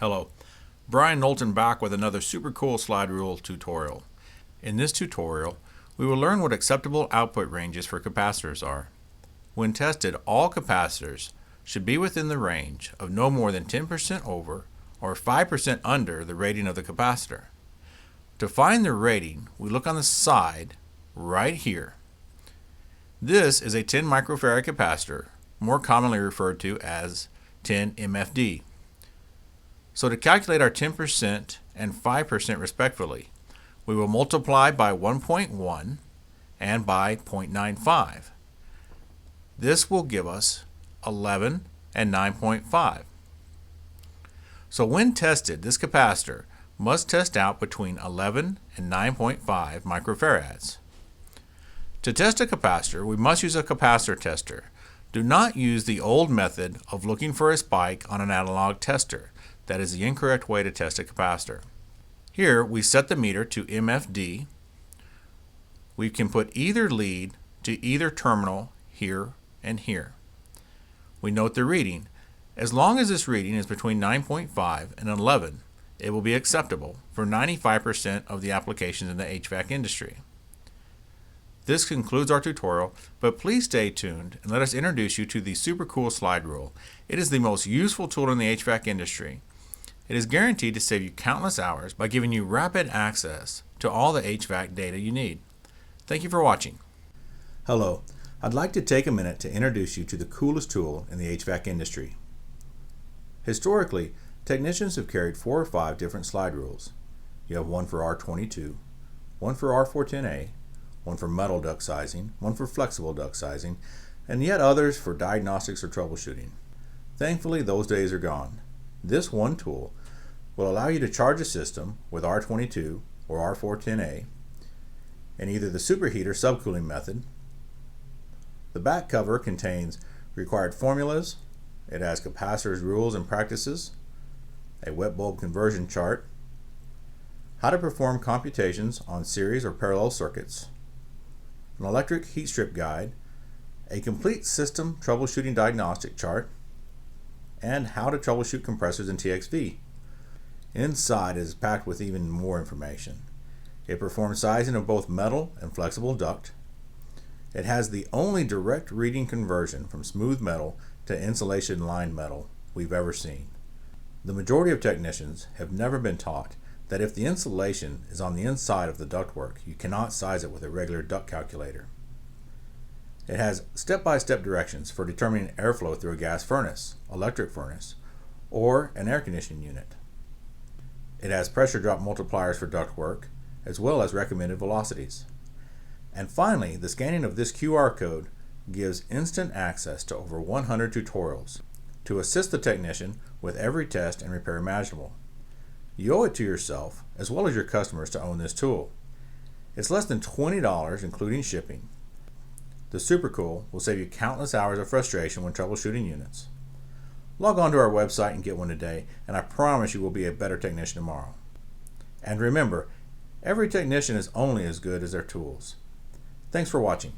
Hello, Brian Knowlton back with another SuperCool slide rule tutorial. In this tutorial, we will learn what acceptable output ranges for capacitors are. When tested, all capacitors should be within the range of no more than 10% over or 5% under the rating of the capacitor. To find the rating, we look on the side right here. This is a 10 microfarad capacitor, more commonly referred to as 10 MFD. So to calculate our 10% and 5% respectively, we will multiply by 1.1 and by 0.95. This will give us 11 and 9.5. So when tested, this capacitor must test out between 11 and 9.5 microfarads. To test a capacitor, we must use a capacitor tester. Do not use the old method of looking for a spike on an analog tester. That is the incorrect way to test a capacitor. Here we set the meter to MFD. We can put either lead to either terminal here and here. We note the reading. As long as this reading is between 9.5 and 11, it will be acceptable for 95% of the applications in the HVAC industry. This concludes our tutorial, but please stay tuned and let us introduce you to the SuperCool slide rule. It is the most useful tool in the HVAC industry. It is guaranteed to save you countless hours by giving you rapid access to all the HVAC data you need. Thank you for watching. Hello, I'd like to take a minute to introduce you to the coolest tool in the HVAC industry. Historically, technicians have carried 4 or 5 different slide rules. You have one for R22, one for R410A, one for metal duct sizing, one for flexible duct sizing, and yet others for diagnostics or troubleshooting. Thankfully, those days are gone. This one tool will allow you to charge a system with R22 or R410A in either the superheater subcooling method. The back cover contains required formulas. It has capacitors, rules, and practices, a wet bulb conversion chart, how to perform computations on series or parallel circuits, an electric heat strip guide, a complete system troubleshooting diagnostic chart, and how to troubleshoot compressors in TXV. Inside is packed with even more information. It performs sizing of both metal and flexible duct. It has the only direct reading conversion from smooth metal to insulation lined metal we've ever seen. The majority of technicians have never been taught that if the insulation is on the inside of the ductwork, you cannot size it with a regular duct calculator. It has step-by-step directions for determining airflow through a gas furnace, electric furnace, or an air conditioning unit. It has pressure drop multipliers for ductwork, as well as recommended velocities. And finally, the scanning of this QR code gives instant access to over 100 tutorials to assist the technician with every test and repair imaginable. You owe it to yourself, as well as your customers, to own this tool. It's less than $20, including shipping. The SuperCool will save you countless hours of frustration when troubleshooting units. Log on to our website and get one today, and I promise you will be a better technician tomorrow. And remember, every technician is only as good as their tools. Thanks for watching.